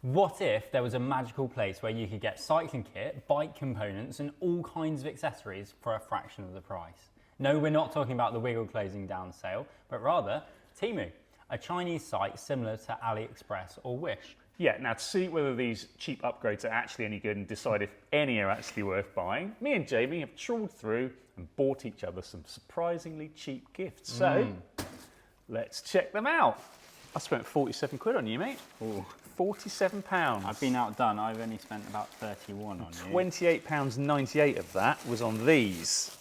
What if there was a magical place where you could get cycling kit, bike components and all kinds of accessories for a fraction of the price? No, we're not talking about the Wiggle closing down sale, but rather Temu, a Chinese site similar to AliExpress or Wish. Yeah, now to see whether these cheap upgrades are actually any good and decide if any are actually worth buying, me and Jamie have trawled through and bought each other some surprisingly cheap gifts. So, let's check them out. I spent 47 quid on you, mate. Ooh. £47. I've been outdone. I've only spent about 31 on you. £28.98 of that was on these.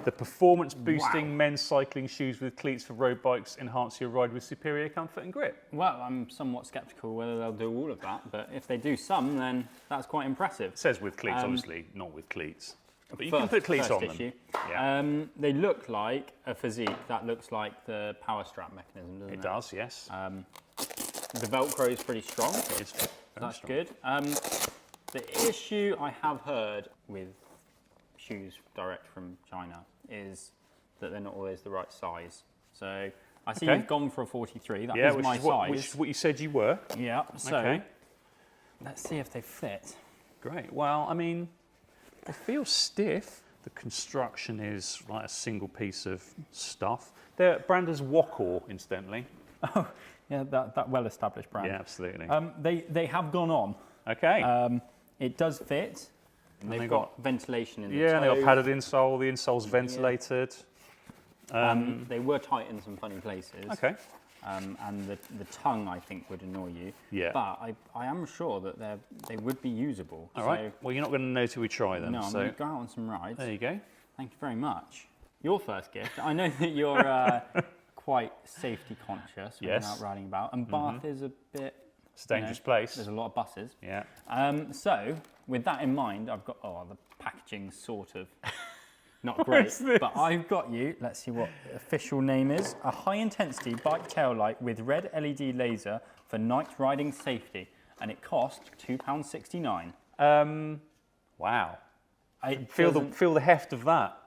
The performance-boosting men's cycling shoes with cleats for road bikes enhance your ride with superior comfort and grip. Well, I'm somewhat sceptical whether they'll do all of that, but if they do some, then that's quite impressive. It says with cleats, obviously, not with cleats. But you can put cleats on them. Yeah. They look like a physique that looks like the power strap mechanism, doesn't it? It does, yes. The Velcro is pretty strong. It is That's good. The issue I have heard with shoes direct from China is that they're not always the right size. So I see you've gone for a 43. That is my size. Which is what you said you were. Yeah. So let's see if they fit. Great. Well, I mean, they feel stiff. The construction is like a single piece of stuff. They're branded as Wakor, incidentally. Oh, yeah, that well-established brand. Yeah, absolutely. They have gone on. Okay. It does fit. And they've got ventilation in the toe. Yeah, they got padded insole. The insole's ventilated. They were tight in some funny places. Okay. And the tongue, I think, would annoy you. Yeah. But I am sure that they would be usable. All right. Well, you're not going to know till we try them. No, I'm going to go out on some rides. There you go. Thank you very much. Your first gift. I know that you're quite safety conscious when you're out riding about. And Bath is a bit... It's a dangerous place. There's a lot of buses. Yeah. So, with that in mind, I've got... Oh, the packaging's sort of... Not great, but I've got you, let's see what the official name is, a high-intensity bike tail light with red LED laser for night riding safety, and it cost £2.69. Wow. Feel the heft of that.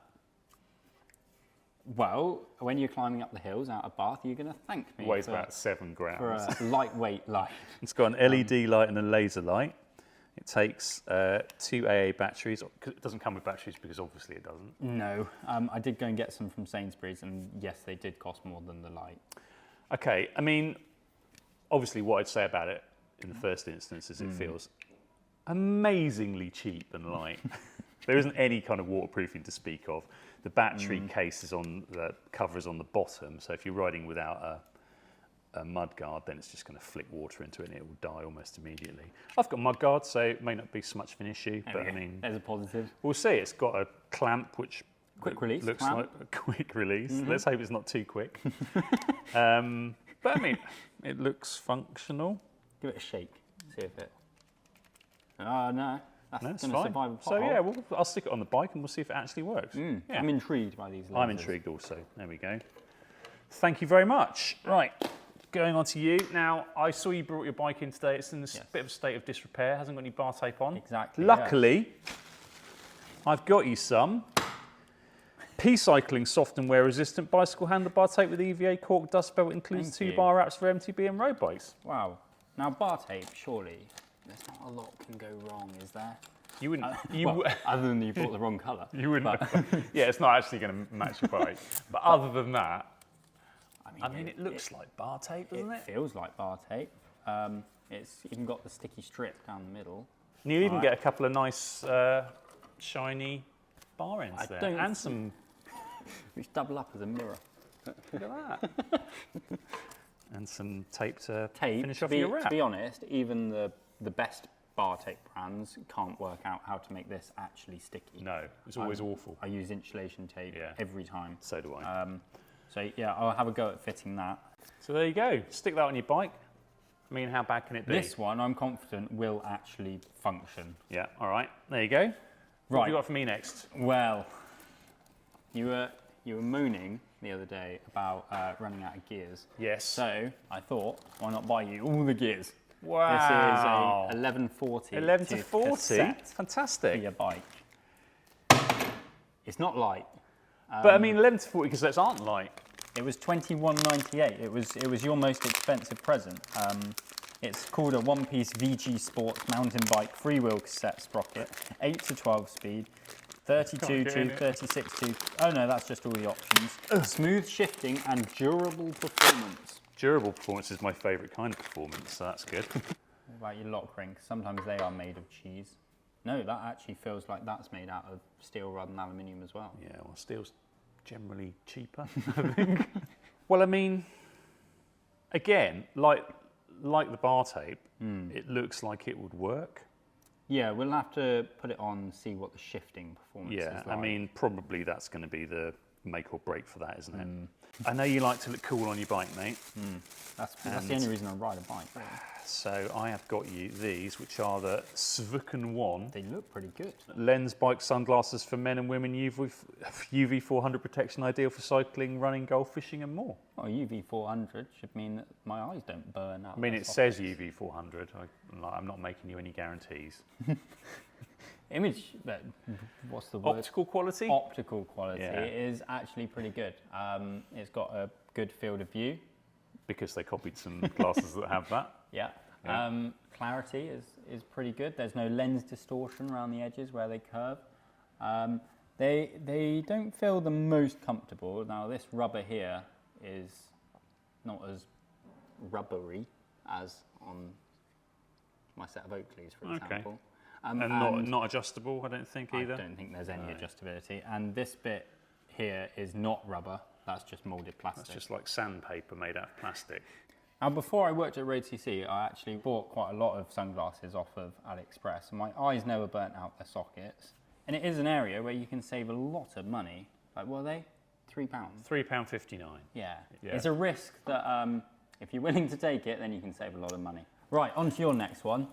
Well, when you're climbing up the hills out of Bath, you're going to thank me. It weighs about 7 grams. For a lightweight light. It's got an LED light and a laser light. It takes 2 AA batteries. It doesn't come with batteries because obviously it doesn't. No, I did go and get some from Sainsbury's, and yes, they did cost more than the light. Okay, I mean, obviously what I'd say about it in the first instance is it feels amazingly cheap and light. There isn't any kind of waterproofing to speak of. The battery case is on the cover is on the bottom, so if you're riding without a mud guard, then it's just going to flick water into it and it will die almost immediately. I've got mud guard, so it may not be so much of an issue, but I mean, there's a positive. We'll see. It's got a clamp which quick release looks clamp. like a quick release. Let's hope it's not too quick. But I mean, it looks functional. Give it a shake. See if it. Oh no, that's going to fine. survive a pothole. So yeah, I'll stick it on the bike and we'll see if it actually works. Yeah. I'm intrigued by these lasers. I'm intrigued also. There we go. Thank you very much. Right. Going on to you. Now, I saw you brought your bike in today. It's in a bit of a state of disrepair. Hasn't got any bar tape on. Exactly. Luckily, I've got you some P-Cycling soft and wear resistant bicycle handlebar tape with EVA cork dust belt. Includes 2 bar wraps for MTB and road bikes. Wow. Now, bar tape, surely, there's not a lot can go wrong, is there? You wouldn't. Other than you bought the wrong colour. You wouldn't. Yeah, it's not actually going to match your bike. But other than that, I mean, it looks like bar tape, doesn't it? It feels like bar tape. It's even got the sticky strip down the middle. And you even get a couple of nice, shiny bar ends there. And some... Which double up as a mirror. Look at that. And some tape to finish off your wrap. To be honest, even the best bar tape brands can't work out how to make this actually sticky. No, it's always awful. I use insulation tape every time. So do I. So yeah, I'll have a go at fitting that. So there you go. Stick that on your bike. I mean, how bad can it be? This one, I'm confident, will actually function. Yeah, all right. There you go. What have you got for me next? Well, you were moaning the other day about running out of gears. Yes. So I thought, why not buy you all the gears? Wow. This is a 1140. 11 to 40? Fantastic. For your bike. It's not light. But I mean, 11 to 40 cassettes aren't light. It was $21.98. It was your most expensive present. It's called a one-piece VG Sports mountain bike freewheel cassette sprocket, 8 to 12 speed, 32 to 36 to... Oh no, that's just all the options. Smooth shifting and durable performance. Durable performance is my favourite kind of performance, so that's good. What about your lock ring? 'Cause sometimes they are made of cheese. No, that actually feels like that's made out of steel rather than aluminium as well. Yeah, well, steel's generally cheaper, I think. Well, I mean, again, like the bar tape, it looks like it would work. Yeah, we'll have to put it on and see what the shifting performance is like. I mean, probably that's going to be the make or break for that, isn't it? I know you like to look cool on your bike, mate. That's the only reason I ride a bike, really. So I have got you these, which are the Svukun 1 They look pretty good. lens bike sunglasses for men and women, UV 400 protection, ideal for cycling, running, golf, fishing and more. Well, UV 400 should mean that my eyes don't burn out. I mean, it says UV 400. I'm not making you any guarantees. Image, what's the word? Optical quality? Optical quality. Yeah. It is actually pretty good. It's got a good field of view. Because they copied some glasses that have that. Yeah. Yeah. Clarity is pretty good. There's no lens distortion around the edges where they curve. They don't feel the most comfortable. Now this rubber here is not as rubbery as on my set of Oakleys, for example. And not adjustable, I don't think either. I don't think there's any adjustability. And this bit here is not rubber. That's just moulded plastic. That's just like sandpaper made out of plastic. Now, before I worked at road.cc, I actually bought quite a lot of sunglasses off of AliExpress, and my eyes never burnt out their sockets. And it is an area where you can save a lot of money. Like, what are they? £3? £3.59. Yeah. Yeah. It's a risk that if you're willing to take it, then you can save a lot of money. Right, on to your next one.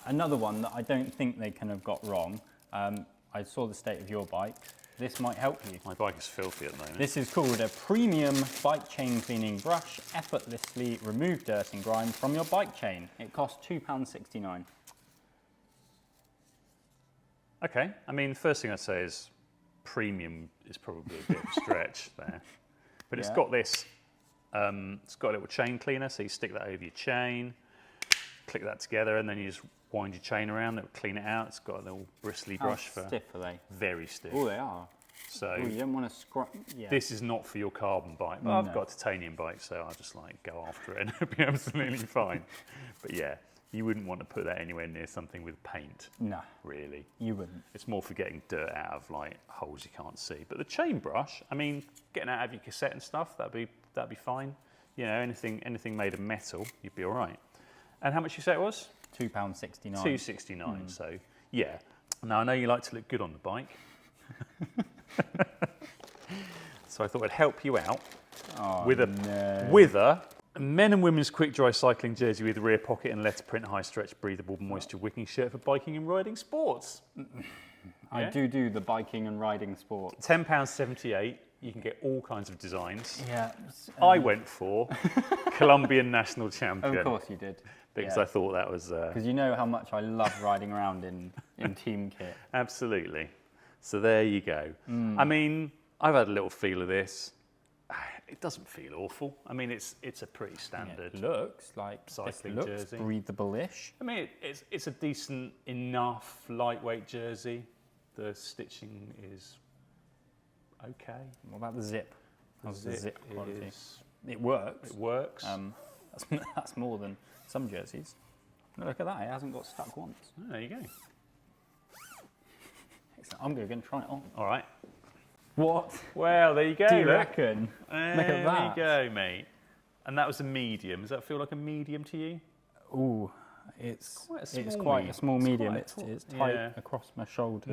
Another one that I don't think they can have got wrong. I saw the state of your bike. This might help you. My bike is filthy at the moment. This is called a premium bike chain cleaning brush. Effortlessly remove dirt and grime from your bike chain. It costs £2.69. Okay, I mean, the first thing I'd say is premium is probably a bit of a stretch there. But it's got this, it's got a little chain cleaner, so you stick that over your chain, click that together, and then you just wind your chain around, it'll clean it out. It's got a little bristly brush for... How stiff are they? Very stiff. Oh, they are. So you don't want to scrub... Yeah. this is not for your carbon bike. But I've got a titanium bike, so I'll just like go after it and it'll be absolutely fine. But yeah, you wouldn't want to put that anywhere near something with paint. No. Really. You wouldn't. It's more for getting dirt out of like holes you can't see. But the chain brush, I mean, getting out of your cassette and stuff, that'd be fine. You know, anything made of metal, you'd be all right. And how much you say it was? £2.69. £2.69. So yeah. Now I know you like to look good on the bike. So I thought I'd help you out with a men and women's quick dry cycling jersey with rear pocket and letterprint high stretch breathable moisture wicking shirt for biking and riding sports. I do the biking and riding sport. £10.78. You can get all kinds of designs. Yeah. I went for Colombian national champion. Of course you did. Because I thought that was... Because you know how much I love riding around in team kit. Absolutely. So there you go. I mean, I've had a little feel of this. It doesn't feel awful. I mean, it's a pretty standard. It looks like cycling looks jersey. Breathable-ish. I mean, it's a decent enough lightweight jersey. The stitching is okay. What about the zip? How's the zip quality? It works. It works. That's more than some jerseys. Look at that, it hasn't got stuck once. Oh, there you go. Excellent. I'm going to try it on. All right. What? Well, there you go. Do you reckon? Look at that. There you go, mate. And that was a medium. Does that feel like a medium to you? Ooh, it's quite a small It's medium. quite It's tight across my shoulders.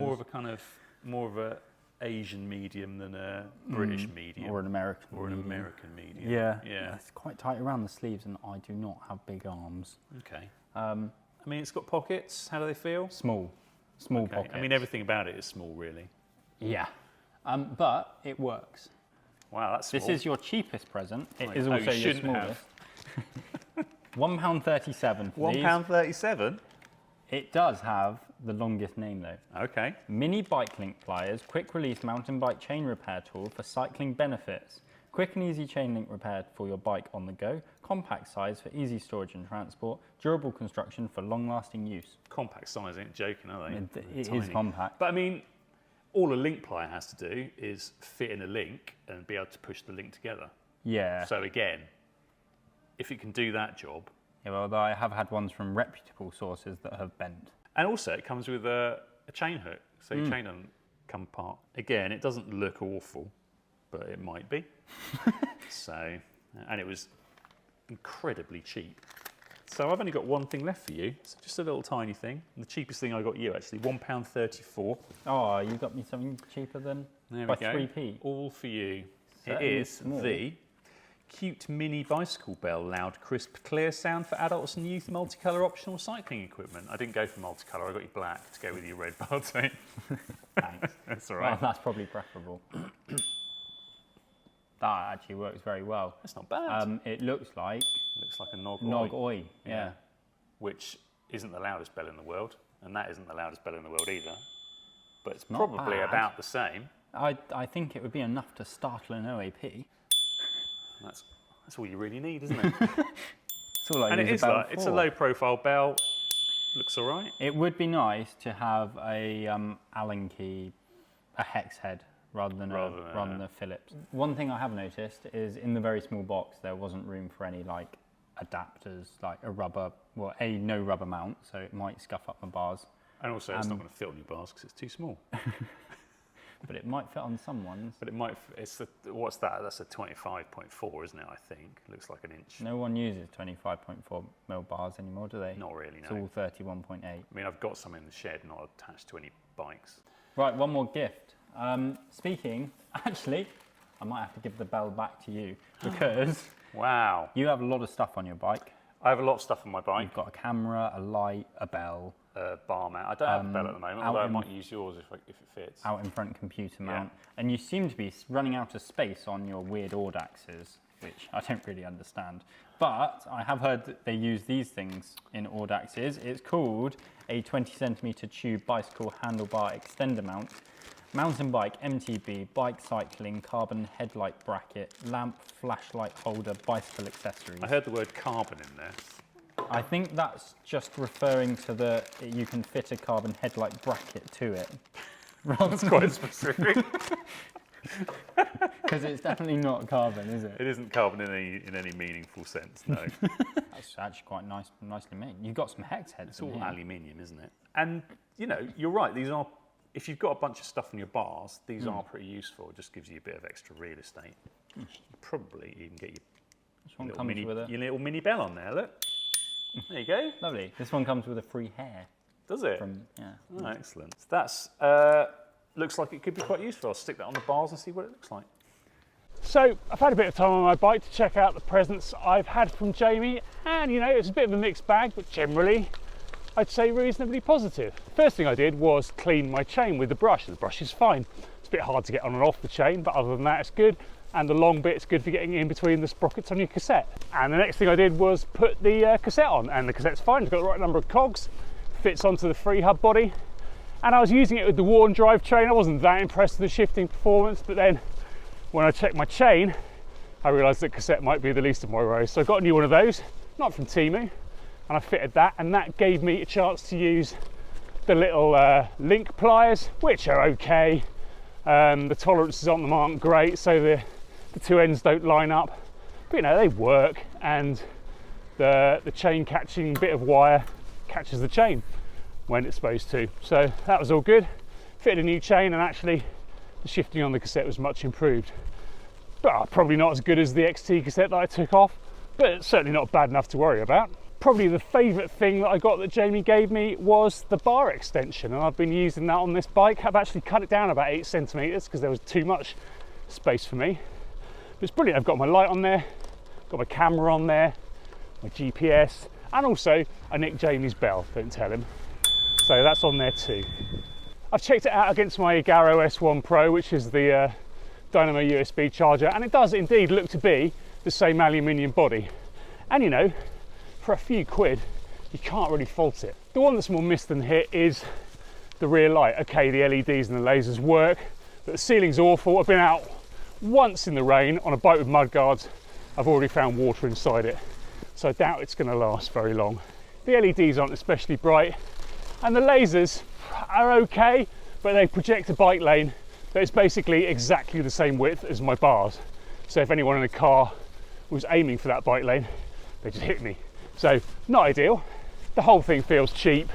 More of a Asian medium than a British medium. Or an American medium. Yeah. It's quite tight around the sleeves, and I do not have big arms. Okay. I mean, it's got pockets. How do they feel? Small pockets. I mean, everything about it is small, really. Yeah. But it works. Wow, that's small. This is your cheapest present. It is also your smallest. £1.37 for these. £1.37? It does have the longest name though. Okay. Mini bike link pliers, quick release mountain bike chain repair tool for cycling benefits. Quick and easy chain link repair for your bike on the go. Compact size for easy storage and transport. Durable construction for long-lasting use. Compact size, ain't joking, are they? It Tiny. is compact. But I mean, all a link plier has to do is fit in a link and be able to push the link together. Yeah. So again, if it can do that job. Yeah, well, I have had ones from reputable sources that have bent. And also it comes with a chain hook, so your chain doesn't come apart. Again, it doesn't look awful, but it might be. So, and it was incredibly cheap. So I've only got one thing left for you. It's just a little tiny thing. And the cheapest thing I got you actually, £1.34. Oh, you got me something cheaper than There by we go. 3p. All for you. Certainly it is small. the cute mini bicycle bell, loud, crisp, clear sound for adults and youth, multicolour optional cycling equipment. I didn't go for multicolour, I got you black to go with your red bar tape. Thanks. That's all Well, right. that's probably preferable. That actually works very well. That's not bad. It looks like It looks like a Nog Nog Oi, Oi. Yeah. which isn't the loudest bell in the world, and that isn't the loudest bell in the world either. But it's Not probably bad. about the same. I think it would be enough to startle an OAP. That's all you really need, isn't it? It's all I And it use is a bell like, it's a for. low profile bell. Looks all right. It would be nice to have a Allen key, a hex head, rather than a Phillips. One thing I have noticed is in the very small box there wasn't room for any like adapters, like a rubber, well, no rubber mount, so it might scuff up my bars. And also, it's not going to fit on your bars because it's too small. But it might fit on some ones. But it might. What's that? That's a 25.4, isn't it? I think looks like an inch. No one uses 25.4 mil bars anymore, do they? Not really. It's No. all 31.8. I mean, I've got some in the shed, not attached to any bikes. Right, one more gift. Actually, I might have to give the bell back to you because Wow. you have a lot of stuff on your bike. I have a lot of stuff on my bike. You've got a camera, a light, a bell, Bar mount. I don't have a bell at the moment, out although I in- might use yours if it fits. out in front computer mount, and you seem to be running out of space on your weird Audaxes, which I don't really understand. But I have heard that they use these things in Audaxes. It's called a 20 centimeter tube bicycle handlebar extender mount, mountain bike, MTB, bike cycling, carbon headlight bracket, lamp, flashlight holder, bicycle accessories. I heard the word carbon in there. I think that's just referring to you can fit a carbon headlight bracket to it. That's quite specific. Because it's definitely not carbon, is it? It isn't carbon in any meaningful sense, no. That's actually quite nicely made. You've got some hex heads. It's all aluminium, isn't it? And, you know, you're right, these are, if you've got a bunch of stuff on your bars, these are pretty useful. It just gives you a bit of extra real estate. Probably even get This one comes with your little mini bell on there, look. There you go. Lovely. This one comes with a free hair. Does it? Yeah. Oh, excellent. That's, looks like it could be quite useful. I'll stick that on the bars and see what it looks like. So I've had a bit of time on my bike to check out the presents I've had from Jamie, and you know, it's a bit of a mixed bag, but generally I'd say reasonably positive. First thing I did was clean my chain with the brush. The brush is fine. It's a bit hard to get on and off the chain, but other than that it's good. And the long bit's good for getting in between the sprockets on your cassette. And the next thing I did was put the cassette on, and the cassette's fine. It's got the right number of cogs, fits onto the free hub body. And I was using it with the worn drivetrain. I wasn't that impressed with the shifting performance, but then when I checked my chain, I realised that cassette might be the least of my worries. So I got a new one of those, not from Temu, and I fitted that, and that gave me a chance to use the little link pliers, which are okay. The tolerances on them aren't great, so the two ends don't line up, but you know, they work, and the chain catching bit of wire catches the chain when it's supposed to. So that was all good. Fitted a new chain, and actually the shifting on the cassette was much improved. But probably not as good as the XT cassette that I took off, but it's certainly not bad enough to worry about. Probably the favourite thing that I got that Jamie gave me was the bar extension, and I've been using that on this bike. I've actually cut it down about 8 centimetres because there was too much space for me. But it's brilliant. I've got my light on there, got my camera on there, my GPS, and also I nicked Jamie's bell, don't tell him. So that's on there too. I've checked it out against my Garo S1 Pro, which is the Dynamo USB charger, and it does indeed look to be the same aluminium body. And you know, for a few quid, you can't really fault it. The one that's more missed than hit is the rear light. Okay, the LEDs and the lasers work, but the ceiling's awful. I've been out once in the rain on a bike with mud guards, I've already found water inside it. So I doubt it's going to last very long. The LEDs aren't especially bright, and the lasers are okay, but they project a bike lane that is basically exactly the same width as my bars. So if anyone in a car was aiming for that bike lane, they just hit me. So not ideal. The whole thing feels cheap,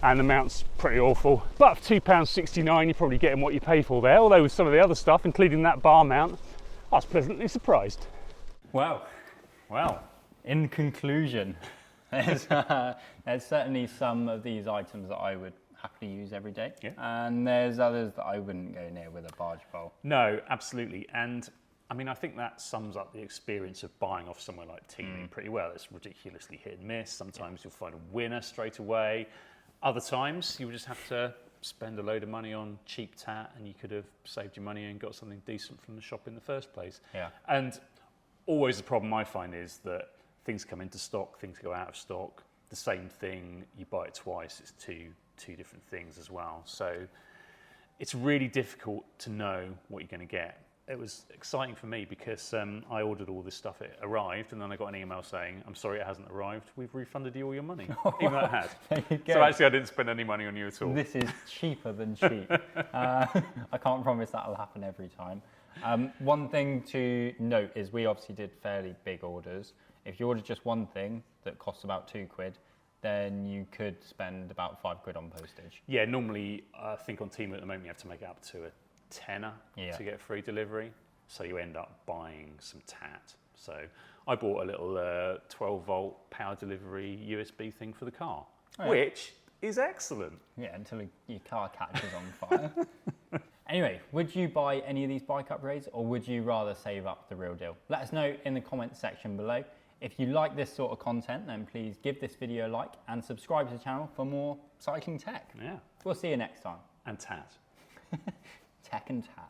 and the mount's pretty awful. But for £2.69, you're probably getting what you pay for there. Although with some of the other stuff, including that bar mount, I was pleasantly surprised. Well, in conclusion, there's certainly some of these items that I would happily use every day, and there's others that I wouldn't go near with a barge pole. No, absolutely. And I mean, I think that sums up the experience of buying off somewhere like Temu pretty well. It's ridiculously hit and miss. Sometimes you'll find a winner straight away. Other times you'll just have to spend a load of money on cheap tat, and you could have saved your money and got something decent from the shop in the first place. Yeah. And always the problem I find is that things come into stock, things go out of stock. The same thing, you buy it twice, it's two different things as well. So it's really difficult to know what you're going to get. It was exciting for me because I ordered all this stuff, it arrived, and then I got an email saying, I'm sorry it hasn't arrived, we've refunded you all your money, even though it had. There you go. So actually I didn't spend any money on you at all. This is cheaper than cheap. I can't promise that'll happen every time. One thing to note is we obviously did fairly big orders. If you order just one thing that costs about £2, then you could spend about £5 on postage. Yeah, normally I think on Temu at the moment you have to make it up to a tenner to get free delivery. So you end up buying some tat. So I bought a little 12-volt power delivery USB thing for the car, which is excellent. Yeah, until your car catches on fire. Anyway, would you buy any of these bike upgrades, or would you rather save up the real deal? Let us know in the comments section below. If you like this sort of content, then please give this video a like and subscribe to the channel for more cycling tech. Yeah. We'll see you next time. And tat. Tech and tat.